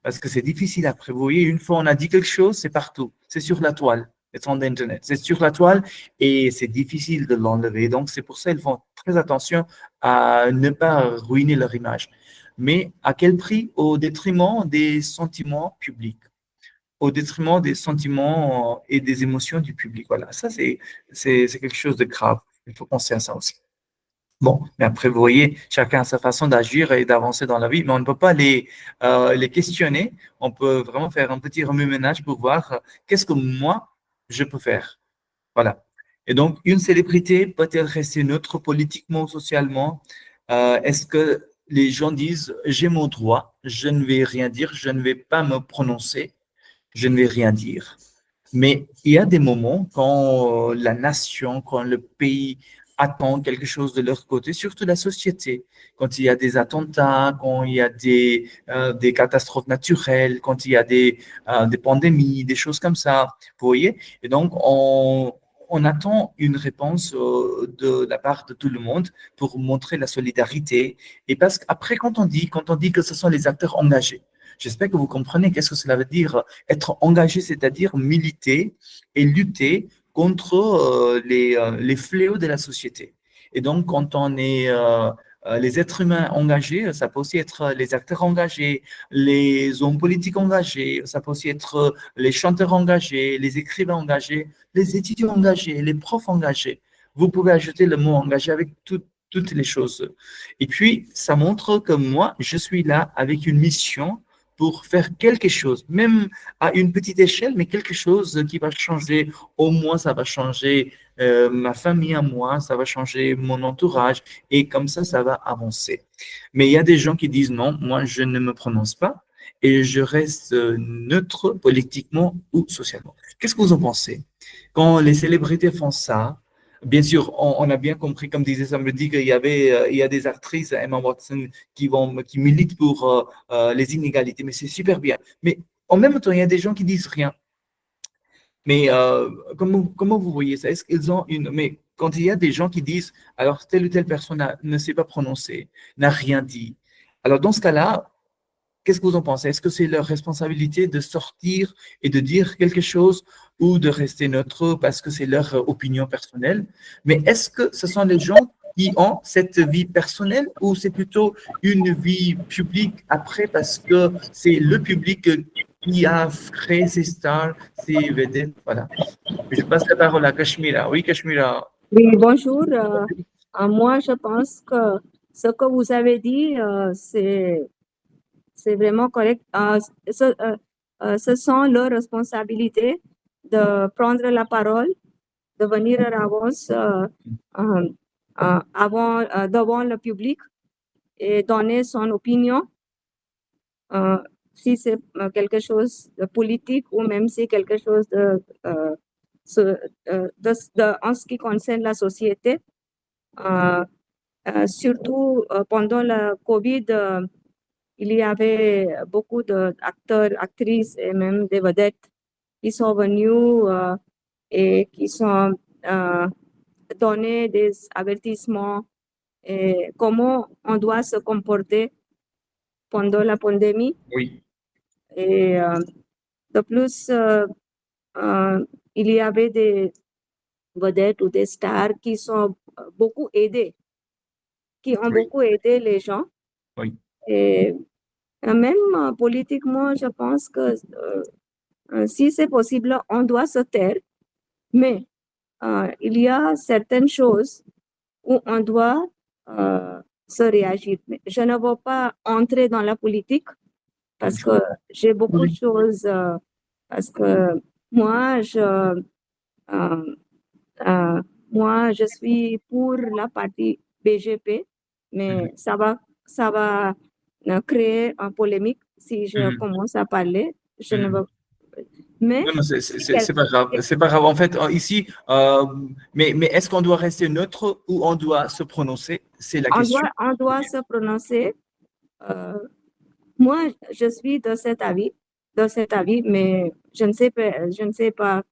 S1: Parce que c'est difficile après. Vous voyez, une fois on a dit quelque chose, c'est partout. C'est sur la toile. C'est en Internet. C'est sur la toile et c'est difficile de l'enlever. Donc, c'est pour ça qu'ils font très attention à ne pas ruiner leur image. Mais à quel prix? Au détriment des sentiments publics, au détriment des sentiments et des émotions du public. Voilà, ça, c'est quelque chose de grave. Il faut penser à ça aussi. Bon, mais après, vous voyez, chacun a sa façon d'agir et d'avancer dans la vie, mais on ne peut pas les questionner. On peut vraiment faire un petit remue-ménage pour voir qu'est-ce que moi, je peux faire. Voilà. Et donc, une célébrité peut-elle rester neutre politiquement ou socialement? Est-ce que les gens disent, j'ai mon droit, je ne vais rien dire, je ne vais pas me prononcer, je ne vais rien dire. Mais il y a des moments quand la nation, quand le pays attendent quelque chose de leur côté, surtout la société. Quand il y a des attentats, quand il y a des catastrophes naturelles, quand il y a des pandémies, des choses comme ça, vous voyez? Et donc, on attend une réponse de la part de tout le monde pour montrer la solidarité. Et parce qu'après, quand on dit que ce sont les acteurs engagés, j'espère que vous comprenez qu'est-ce que cela veut dire être engagé, c'est-à-dire militer et lutter contre les fléaux de la société. Et donc, quand on est les êtres humains engagés, ça peut aussi être les acteurs engagés, les hommes politiques engagés, ça peut aussi être les chanteurs engagés, les écrivains engagés, les étudiants engagés, les profs engagés. Vous pouvez ajouter le mot engagé avec toutes les choses. Et puis, ça montre que moi, je suis là avec une mission pour faire quelque chose, même à une petite échelle, mais quelque chose qui va changer. Au moins, ça va changer ma famille à moi, ça va changer mon entourage, et comme ça va avancer. Mais il y a des gens qui disent non, moi, je ne me prononce pas et je reste neutre politiquement ou socialement. Qu'est-ce que vous en pensez? Quand les célébrités font ça, bien sûr, on a bien compris, comme disait Samedi, qu'il y a des actrices, Emma Watson, qui militent pour les inégalités, mais c'est super bien. Mais en même temps, il y a des gens qui disent rien. Mais comment vous voyez ça? Est-ce qu'ils ont une... Mais quand il y a des gens qui disent, alors telle ou telle personne ne s'est pas prononcée, n'a rien dit, alors dans ce cas-là, qu'est-ce que vous en pensez? Est-ce que c'est leur responsabilité de sortir et de dire quelque chose ou de rester neutre parce que c'est leur opinion personnelle? Mais est-ce que ce sont les gens qui ont cette vie personnelle ou c'est plutôt une vie publique après parce que c'est le public qui a créé ces stars, ces vedettes? Voilà. Je passe la parole à Kashmira. Oui, Kashmira.
S10: Oui, bonjour. Moi, je pense que ce que vous avez dit, c'est vraiment correct. Ce sont leurs responsabilités de prendre la parole, de venir à l'avance devant le public et donner son opinion. Si c'est quelque chose de politique ou même si quelque chose en ce qui concerne la société. Surtout pendant la COVID, il y avait beaucoup d'acteurs, actrices et même des vedettes qui sont venus et qui sont donnés des avertissements et comment on doit se comporter pendant la pandémie.
S1: Oui.
S10: Et de plus, il y avait des vedettes ou des stars qui sont beaucoup aidés, qui ont beaucoup aidé les gens.
S1: Oui.
S10: Et même politiquement, je pense que si c'est possible, on doit se taire. Mais il y a certaines choses où on doit se réagir. Mais je ne veux pas entrer dans la politique parce que j'ai beaucoup de choses, parce que moi, je suis pour la partie BGP, mais ça va créer une polémique si je commence à parler. Je ne veux. Mais
S1: non, c'est pas grave. C'est pas grave. En fait, ici, mais est-ce qu'on doit rester neutre ou on doit se prononcer? C'est la question.
S10: On doit se prononcer. Moi, je suis de cet avis, mais je ne sais pas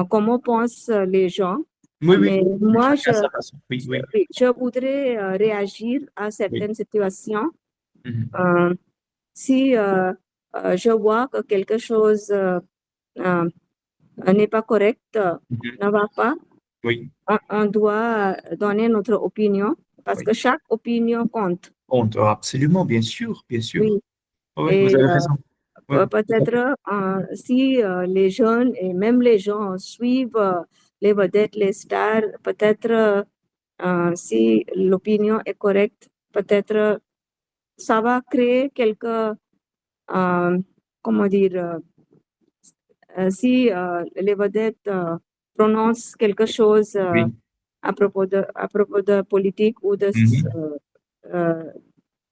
S10: comment pensent les gens.
S1: Oui,
S10: mais moi,
S1: je
S10: voudrais réagir à certaines situations. Si je vois que quelque chose n'est pas correct, ne va pas, on doit donner notre opinion parce que chaque opinion compte.
S1: Compte, absolument, bien sûr, bien sûr.
S10: Oui.
S1: Oui, vous avez raison.
S10: Peut-être si les jeunes et même les gens suivent les vedettes, les stars, peut-être si l'opinion est correcte, peut-être ça va créer quelques, comment dire, si les vedettes prononcent quelque chose à propos de politique ou de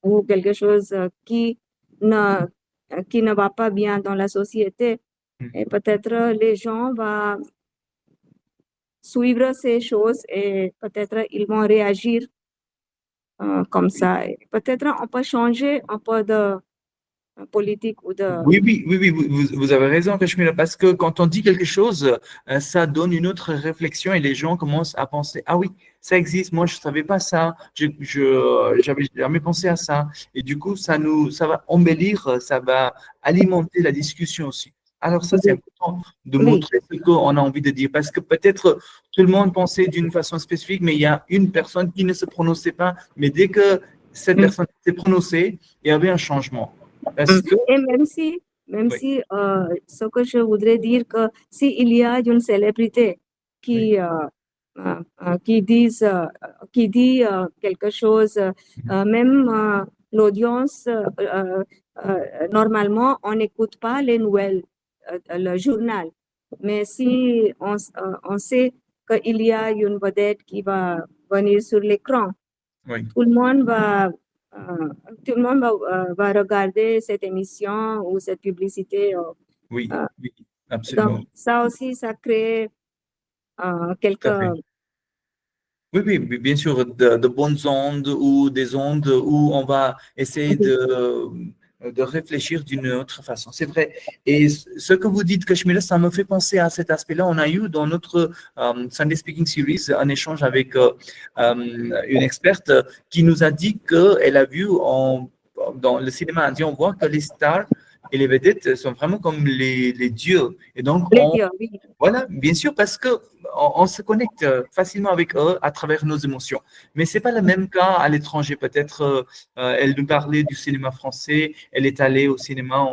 S10: ou quelque chose qui ne va pas bien dans la société, et peut-être les gens vont suivre ces choses et peut-être ils vont réagir comme ça. Et peut-être on peut changer un peu de politique ou de...
S1: Oui, vous avez raison, Kashmira, parce que quand on dit quelque chose, ça donne une autre réflexion et les gens commencent à penser, ah oui, ça existe, moi je savais pas ça, j'avais jamais pensé à ça. Et du coup, ça va embellir, ça va alimenter la discussion aussi. Alors ça, c'est
S10: Oui.
S1: important de
S10: Oui.
S1: montrer ce qu'on a envie de dire, parce que peut-être tout le monde pensait d'une façon spécifique, mais il y a une personne qui ne se prononçait pas, mais dès que cette personne s'est prononcée, il y avait un changement. Parce que,
S10: Et même
S1: oui.
S10: si ce que je voudrais dire que s'il y a une célébrité qui, qui dit quelque chose, même l'audience, normalement, on n'écoute pas les nouvelles, le journal. Mais si on sait qu'il y a une vedette qui va venir sur l'écran,
S1: Oui.
S10: tout le monde va regarder cette émission ou cette publicité.
S1: Oui, oui,
S10: Donc,
S1: absolument.
S10: ça aussi, ça crée
S1: Tout
S10: quelques...
S1: à fait. Oui, bien sûr, de bonnes ondes ou des ondes où on va essayer de réfléchir d'une autre façon. C'est vrai. Et ce que vous dites, Kashmira, ça me fait penser à cet aspect-là. On a eu dans notre Sunday Speaking Series un échange avec une experte qui nous a dit qu'elle a vu dans le cinéma indien, on voit que les stars et les vedettes sont vraiment comme les dieux. Et donc,
S10: Les dieux, oui.
S1: voilà, bien sûr, parce que on se connecte facilement avec eux à travers nos émotions. Mais c'est pas le même cas à l'étranger. Peut-être, elle nous parlait du cinéma français. Elle est allée au cinéma.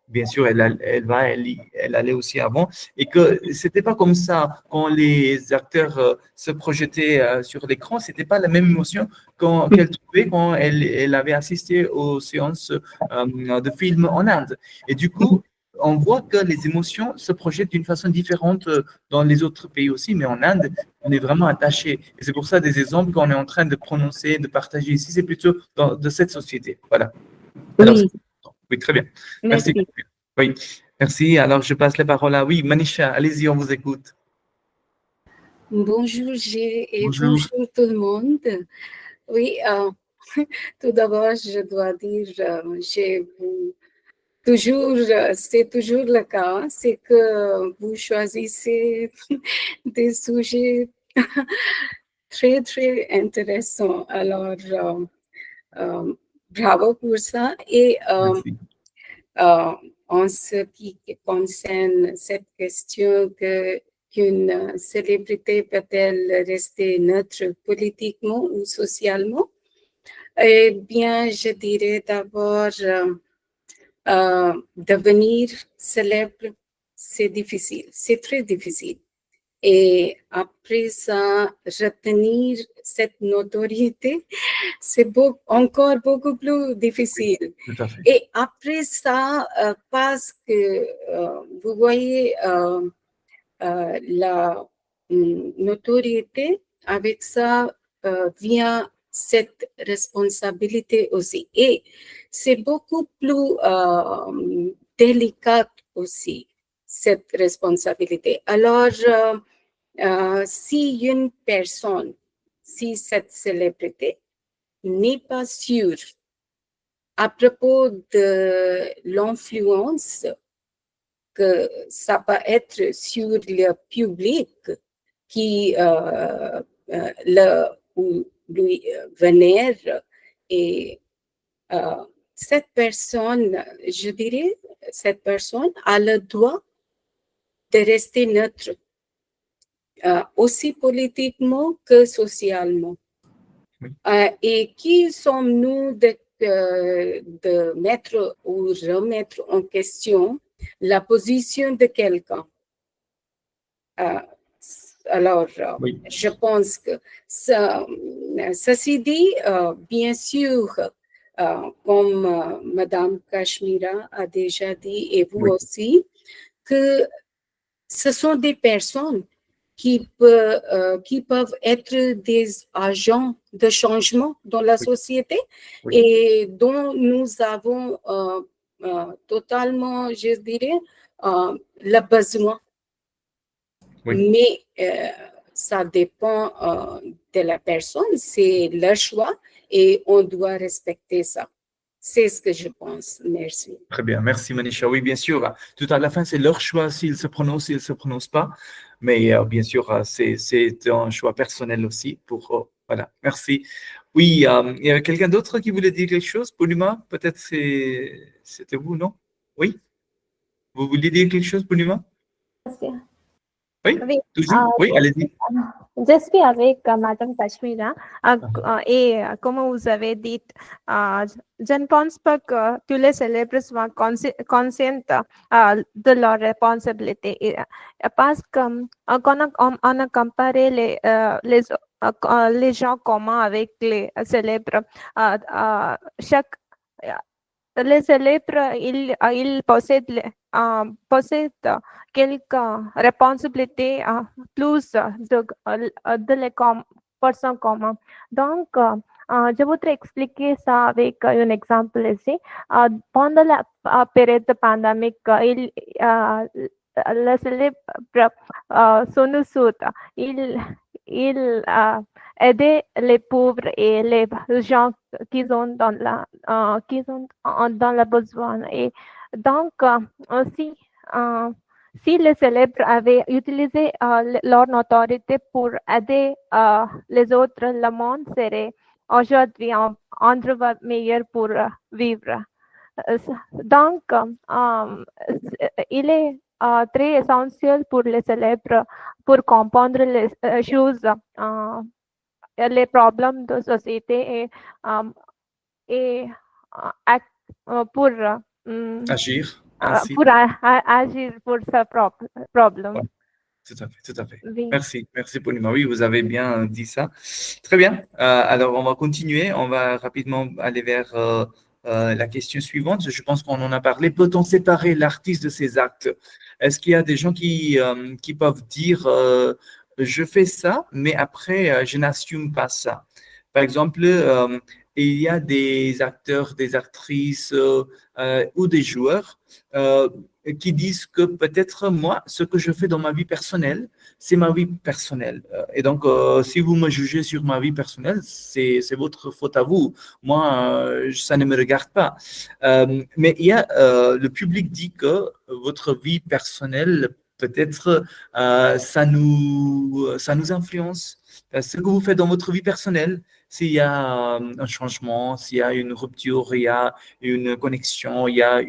S1: Bien sûr, elle allait aussi avant. Et que c'était pas comme ça quand les acteurs se projetaient sur l'écran. C'était pas la même émotion qu'elle trouvait quand elle avait assisté aux séances de films en Inde. Et du coup, on voit que les émotions se projettent d'une façon différente dans les autres pays aussi, mais en Inde, on est vraiment attaché. Et c'est pour ça des exemples qu'on est en train de prononcer, de partager ici, c'est plutôt de cette société. Voilà. Alors,
S10: Oui,
S1: oui, très bien. Merci.
S10: merci.
S1: Oui, merci. Alors, je passe la parole à, oui, Manisha, allez-y, on vous écoute.
S11: Bonjour Gilles et
S1: Bonjour.
S11: bonjour tout le monde. Oui, tout d'abord, je dois dire, c'est toujours le cas, c'est que vous choisissez des sujets très, très intéressants. Alors, bravo pour ça. Et en ce qui concerne cette question qu'une célébrité peut-elle rester neutre politiquement ou socialement? Eh bien, je dirais d'abord, devenir célèbre, c'est difficile, c'est très difficile. Et après ça, retenir cette notoriété, c'est encore beaucoup plus difficile.
S1: Tout à fait.
S11: Et après ça, parce que vous voyez, la notoriété, avec ça vient cette responsabilité aussi. Et c'est beaucoup plus délicat aussi, cette responsabilité. Alors, si une personne, si cette célébrité n'est pas sûre à propos de l'influence que ça peut être sur le public qui lui vénère, et cette personne, je dirais, cette personne a le droit de rester neutre, aussi politiquement que socialement.
S1: Oui.
S11: Et qui sommes-nous de mettre ou remettre en question la position de quelqu'un? Alors,
S1: Oui.
S11: je pense que ceci dit, bien sûr, comme Madame Kashmira a déjà dit, et vous
S1: Oui.
S11: aussi, que ce sont des personnes qui peuvent être des agents de changement dans la société,
S1: Oui.
S11: et dont nous avons totalement, je dirais, le besoin.
S1: Oui.
S11: Mais ça dépend de la personne, c'est leur choix et on doit respecter ça. C'est ce que je pense. Merci.
S1: Très bien, merci Manisha. Oui, bien sûr, tout à la fin, c'est leur choix s'ils se prononcent, s'ils ne se prononcent pas. Mais bien sûr, c'est un choix personnel aussi. Voilà, merci. Oui, il y avait quelqu'un d'autre qui voulait dire quelque chose? Poulima, peut-être c'était vous, non? Oui? Vous vouliez dire quelque chose, Poulima? Oui,
S9: Oui,
S1: toujours? Oui, allez-y.
S9: je suis avec Madame Kashmira. Et comme vous avez dit, je ne pense pas que tous les célèbres soient conscients de leurs responsabilités. Parce qu'on on a comparé les gens communs avec les célèbres. Les célèbres, ils possèdent quelques responsabilités plus de les personnes communes. Donc, je voudrais expliquer ça avec un exemple ici. Pendant la période de pandémie, le célèbre Sonu Sood, il aidait les pauvres et les gens qui sont dans le besoin. Et donc, si les célèbres avaient utilisé leur notoriété pour aider les autres, le monde serait aujourd'hui un endroit meilleur pour vivre. Donc, il est très essentiel pour les célèbres pour comprendre les choses, les problèmes de société et pour
S1: Agir ainsi.
S9: pour agir pour ce problème.
S1: Ouais, tout à fait, tout à fait.
S9: Oui.
S1: Merci Poulima. Oui, vous avez bien dit ça. Très bien. Alors, on va continuer. On va rapidement aller vers la question suivante. Je pense qu'on en a parlé. Peut-on séparer l'artiste de ses actes? Est-ce qu'il y a des gens qui peuvent dire je fais ça, mais après, je n'assume pas ça? Par exemple, il y a des acteurs, des actrices ou des joueurs qui disent que peut-être moi, ce que je fais dans ma vie personnelle, c'est ma vie personnelle. Et donc, si vous me jugez sur ma vie personnelle, c'est votre faute à vous. Moi, ça ne me regarde pas. Mais il y a, le public dit que votre vie personnelle, peut-être, ça nous influence. Ce que vous faites dans votre vie personnelle, s'il y a un changement, s'il y a une rupture, il y a une connexion, il y a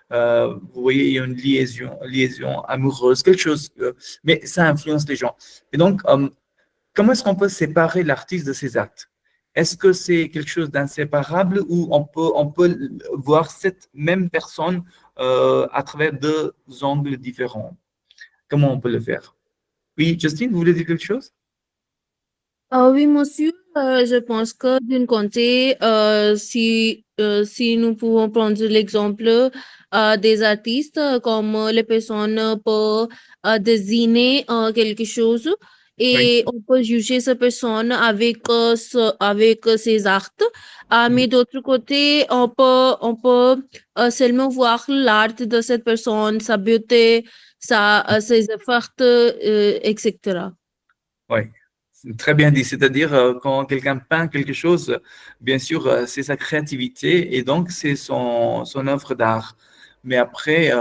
S1: vous voyez, il y a une liaison amoureuse, quelque chose, mais ça influence les gens. Et donc, comment est-ce qu'on peut séparer l'artiste de ses actes? Est-ce que c'est quelque chose d'inséparable ou on peut voir cette même personne à travers deux angles différents? Comment on peut le faire? Oui, Justine, vous voulez dire quelque chose?
S6: Oui, monsieur, je pense que d'un côté, si nous pouvons prendre l'exemple des artistes, comme les personnes peuvent désigner quelque chose et on peut juger cette personne avec, avec ses actes. Mais d'autre côté, on peut seulement voir l'art de cette personne, sa beauté, ses efforts, etc.
S1: Oui, très bien dit. C'est-à-dire, quand quelqu'un peint quelque chose, bien sûr, c'est sa créativité et donc c'est son œuvre d'art. Mais après,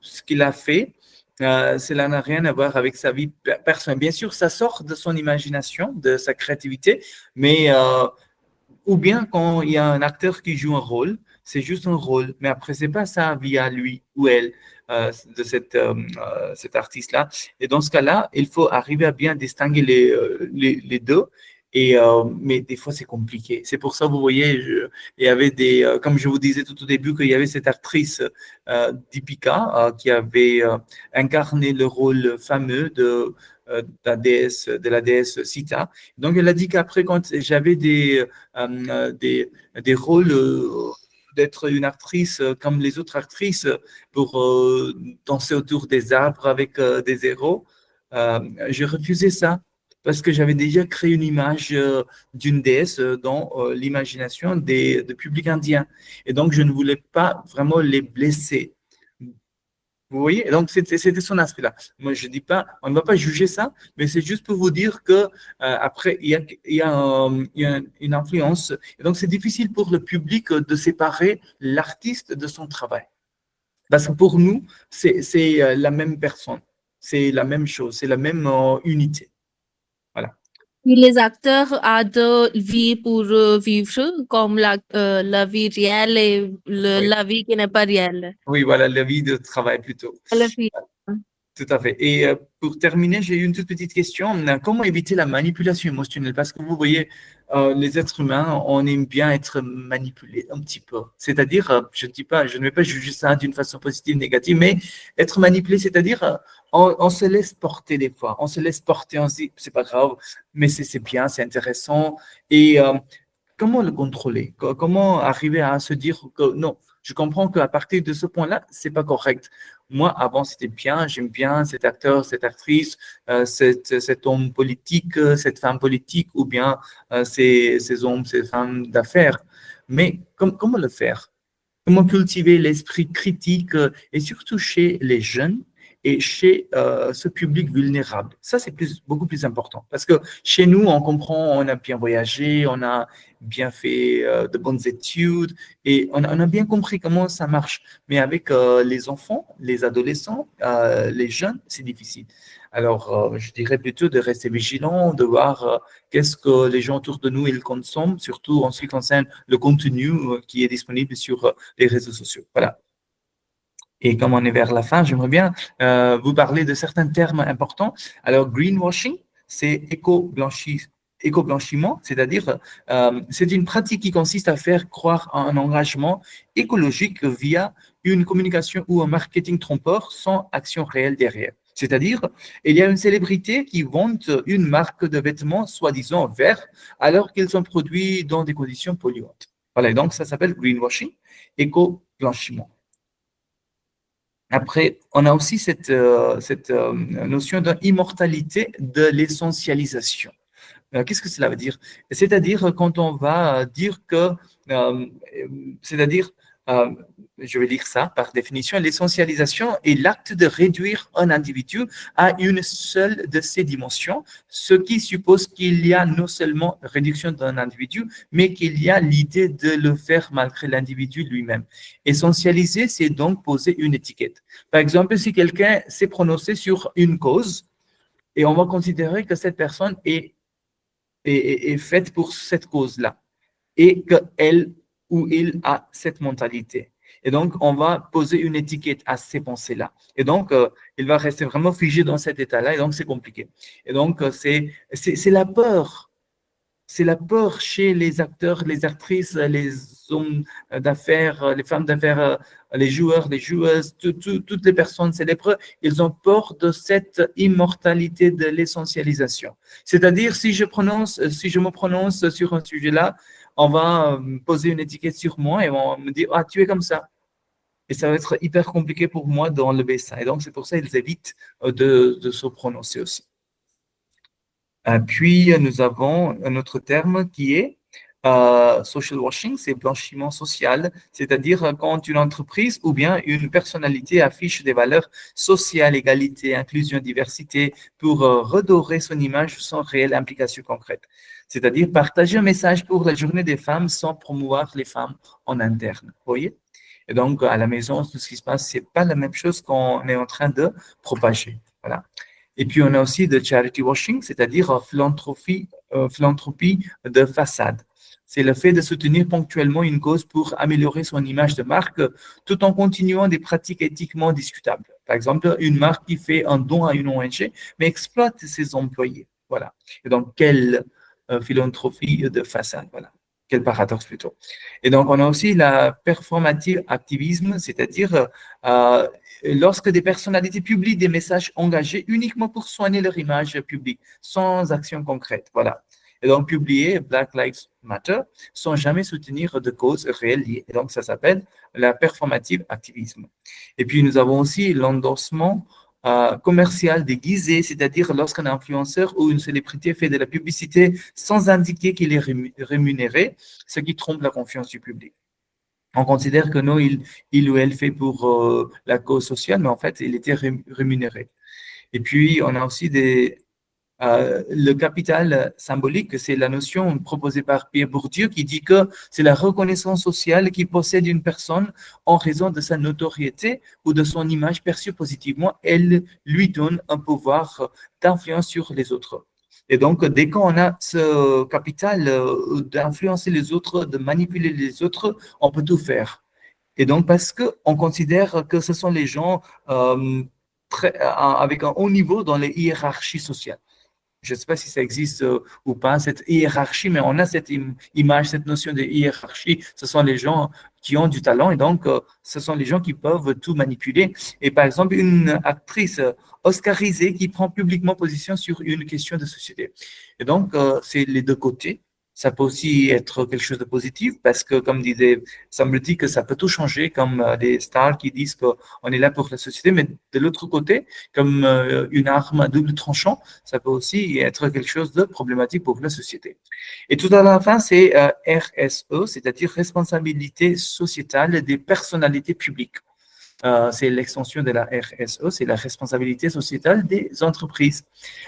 S1: ce qu'il a fait, cela n'a rien à voir avec sa vie personnelle. Bien sûr, ça sort de son imagination, de sa créativité, mais ou bien quand il y a un acteur qui joue un rôle, c'est juste un rôle, mais après, c'est pas sa vie à lui ou elle de cet artiste-là. Et dans ce cas-là, il faut arriver à bien distinguer les deux. Mais des fois, c'est compliqué. C'est pour ça, vous voyez, il y avait comme je vous disais tout au début, qu'il y avait cette actrice Deepika qui avait incarné le rôle fameux de la déesse Sita. Donc, elle a dit qu'après, quand j'avais des rôles d'être une actrice comme les autres actrices pour danser autour des arbres avec des héros, j'ai refusé ça parce que j'avais déjà créé une image d'une déesse dans l'imagination du public indien. Et donc, je ne voulais pas vraiment les blesser. Vous voyez? Donc, c'était son aspect-là. Moi, je dis pas, on ne va pas juger ça, mais c'est juste pour vous dire que après, il y a une influence. Et donc, c'est difficile pour le public de séparer l'artiste de son travail. Parce que pour nous, c'est la même personne, c'est la même chose, c'est la même unité. Voilà.
S6: Puis les acteurs ont de vie pour vivre, comme la vie réelle et
S1: Oui.
S6: la vie qui n'est pas réelle.
S1: Oui, voilà, la vie de travail plutôt.
S6: La vie.
S1: Tout à fait. Et pour terminer, j'ai une toute petite question. Comment éviter la manipulation émotionnelle? Parce que vous voyez, les êtres humains, on aime bien être manipulés un petit peu. C'est-à-dire, je ne dis pas, je ne vais pas juger ça d'une façon positive, négative, mais être manipulé, c'est-à-dire, on se laisse porter des fois. On se laisse porter, on se dit, c'est pas grave, mais c'est bien, c'est intéressant. Et comment le contrôler? Comment arriver à se dire que non, je comprends qu'à partir de ce point-là, c'est pas correct. Moi, avant, c'était bien, j'aime bien cet acteur, cette actrice, cet homme politique, cette femme politique, ou bien ces hommes, ces femmes d'affaires. Mais comment le faire? Comment cultiver l'esprit critique et surtout chez les jeunes et chez ce public vulnérable? Ça, c'est beaucoup plus important parce que chez nous, on comprend, on a bien voyagé, on a bien fait de bonnes études et on a bien compris comment ça marche. Mais avec les enfants, les adolescents, les jeunes, c'est difficile. Alors, je dirais plutôt de rester vigilant, de voir qu'est-ce que les gens autour de nous ils consomment, surtout en ce qui concerne le contenu qui est disponible sur les réseaux sociaux. Voilà. Et comme on est vers la fin, j'aimerais bien vous parler de certains termes importants. Alors, greenwashing, c'est éco-blanchiment, c'est-à-dire c'est une pratique qui consiste à faire croire à un engagement écologique via une communication ou un marketing trompeur sans action réelle derrière. C'est-à-dire, il y a une célébrité qui vante une marque de vêtements soi-disant vert alors qu'ils sont produits dans des conditions polluantes. Voilà, et donc ça s'appelle greenwashing, éco-blanchiment. Après, on a aussi cette notion d'immortalité de l'essentialisation. Qu'est-ce que cela veut dire? C'est-à-dire quand on va dire que, je vais lire ça par définition, l'essentialisation est l'acte de réduire un individu à une seule de ses dimensions, ce qui suppose qu'il y a non seulement réduction d'un individu, mais qu'il y a l'idée de le faire malgré l'individu lui-même. Essentialiser, c'est donc poser une étiquette. Par exemple, si quelqu'un s'est prononcé sur une cause, et on va considérer que cette personne est faite pour cette cause-là et qu'elle ou il a cette mentalité. Et donc, on va poser une étiquette à ces pensées-là. Et donc, il va rester vraiment figé dans cet état-là et donc c'est compliqué. Et donc, c'est la peur. C'est la peur chez les acteurs, les actrices, les hommes d'affaires, les femmes d'affaires, les joueurs, les joueuses, toutes les personnes célèbres, ils ont peur de cette immortalité de l'essentialisation. C'est-à-dire, si je me prononce sur un sujet-là, on va poser une étiquette sur moi et on me dit « Ah, tu es comme ça ». Et ça va être hyper compliqué pour moi d'enlever ça. Et donc, c'est pour ça qu'ils évitent de se prononcer aussi. Puis, nous avons un autre terme qui est social washing, c'est blanchiment social, c'est-à-dire quand une entreprise ou bien une personnalité affiche des valeurs sociales, égalité, inclusion, diversité pour redorer son image sans réelle implication concrète. C'est-à-dire partager un message pour la journée des femmes sans promouvoir les femmes en interne. Vous voyez? Et donc, à la maison, tout ce qui se passe, c'est pas la même chose qu'on est en train de propager. Voilà. Et puis, on a aussi de charity washing, c'est-à-dire philanthropie de façade. C'est le fait de soutenir ponctuellement une cause pour améliorer son image de marque tout en continuant des pratiques éthiquement discutables. Par exemple, une marque qui fait un don à une ONG, mais exploite ses employés. Voilà. Et donc, quelle philanthropie de façade, voilà. Quel paradoxe plutôt. Et donc, on a aussi la performative activisme, c'est-à-dire lorsque des personnalités publient des messages engagés uniquement pour soigner leur image publique, sans action concrète. Voilà. Et donc, publier Black Lives Matter sans jamais soutenir de causes réelles liées. Et donc, ça s'appelle la performative activisme. Et puis, nous avons aussi l'endorsement commercial déguisé, c'est-à-dire lorsqu'un influenceur ou une célébrité fait de la publicité sans indiquer qu'il est rémunéré, ce qui trompe la confiance du public. On considère que non, il ou elle fait pour la cause sociale, mais en fait, il était rémunéré. Et puis, on a aussi le capital symbolique, c'est la notion proposée par Pierre Bourdieu qui dit que c'est la reconnaissance sociale qui possède une personne en raison de sa notoriété ou de son image perçue positivement. Elle lui donne un pouvoir d'influence sur les autres. Et donc, dès qu'on a ce capital d'influencer les autres, de manipuler les autres, on peut tout faire. Et donc, parce qu'on considère que ce sont les gens avec un haut niveau dans les hiérarchies sociales. Je ne sais pas si ça existe ou pas, cette hiérarchie, mais on a cette image, cette notion de hiérarchie. Ce sont les gens qui ont du talent et donc ce sont les gens qui peuvent tout manipuler. Et par exemple, une actrice oscarisée qui prend publiquement position sur une question de société. Et donc, c'est les deux côtés. Ça peut aussi être quelque chose de positif parce que, comme disait, semble-t-il que ça peut tout changer, comme des stars qui disent qu'on est là pour la société, mais de l'autre côté, comme une arme à double tranchant, ça peut aussi être quelque chose de problématique pour la société. Et tout à la fin, c'est RSE, c'est-à-dire responsabilité sociétale des personnalités publiques. C'est l'extension de la RSE, c'est la responsabilité sociétale des entreprises.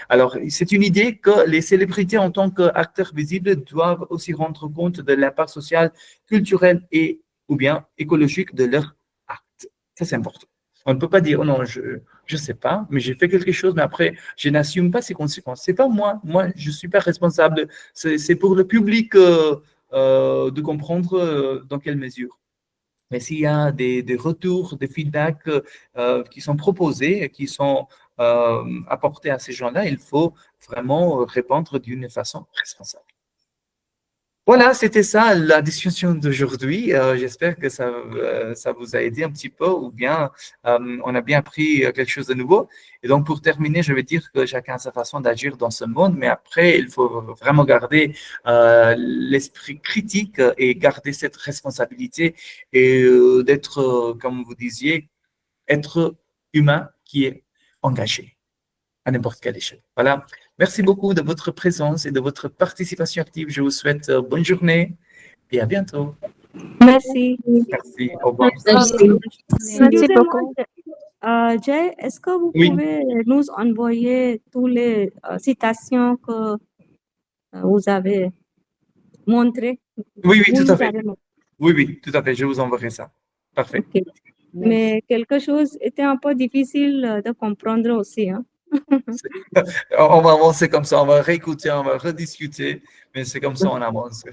S1: Alors, c'est une idée que les célébrités en tant qu'acteurs visibles doivent aussi rendre compte de l'impact social, culturel et ou bien écologique de leur acte. Ça, c'est important. On ne peut pas dire, oh non, je ne sais pas, mais j'ai fait quelque chose, mais après, je n'assume pas ses conséquences. C'est pas moi. Moi, je ne suis pas responsable. C'est pour le public de comprendre dans quelle mesure. Mais s'il y a des retours, des feedbacks qui sont proposés, qui sont apportés à ces gens-là, il faut vraiment répondre d'une façon responsable. Voilà, c'était ça la discussion d'aujourd'hui. J'espère que ça vous a aidé un petit peu ou bien on a bien appris quelque chose de nouveau. Et donc, pour terminer, je vais dire que chacun a sa façon d'agir dans ce monde, mais après, il faut vraiment garder l'esprit critique et garder cette responsabilité et d'être, comme vous disiez, être humain qui est engagé à n'importe quelle échelle. Voilà. Merci beaucoup de votre présence et de votre participation active. Je vous souhaite bonne journée et à bientôt.
S10: Merci.
S1: Merci. Au revoir.
S9: Merci beaucoup.
S10: Jay, est-ce que vous
S1: Oui.
S10: pouvez nous envoyer toutes les citations que vous avez montrées?
S1: Oui, oui,
S10: Vous
S1: tout à
S10: nous
S1: fait.
S10: avez montrées.
S1: Oui, oui, tout à fait. Je vous enverrai ça. Parfait.
S10: Ok. Mais quelque chose était un peu difficile de comprendre aussi. Hein?
S1: On va avancer comme ça. On va réécouter, on va rediscuter. Mais c'est comme ça on avance.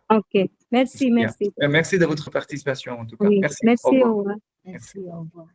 S10: Ok. Merci,
S1: Bien.
S10: merci.
S1: Merci de votre participation en tout cas.
S10: Oui,
S1: Merci.
S10: merci,
S1: Au revoir.
S10: au revoir.
S1: Merci.
S11: Au revoir.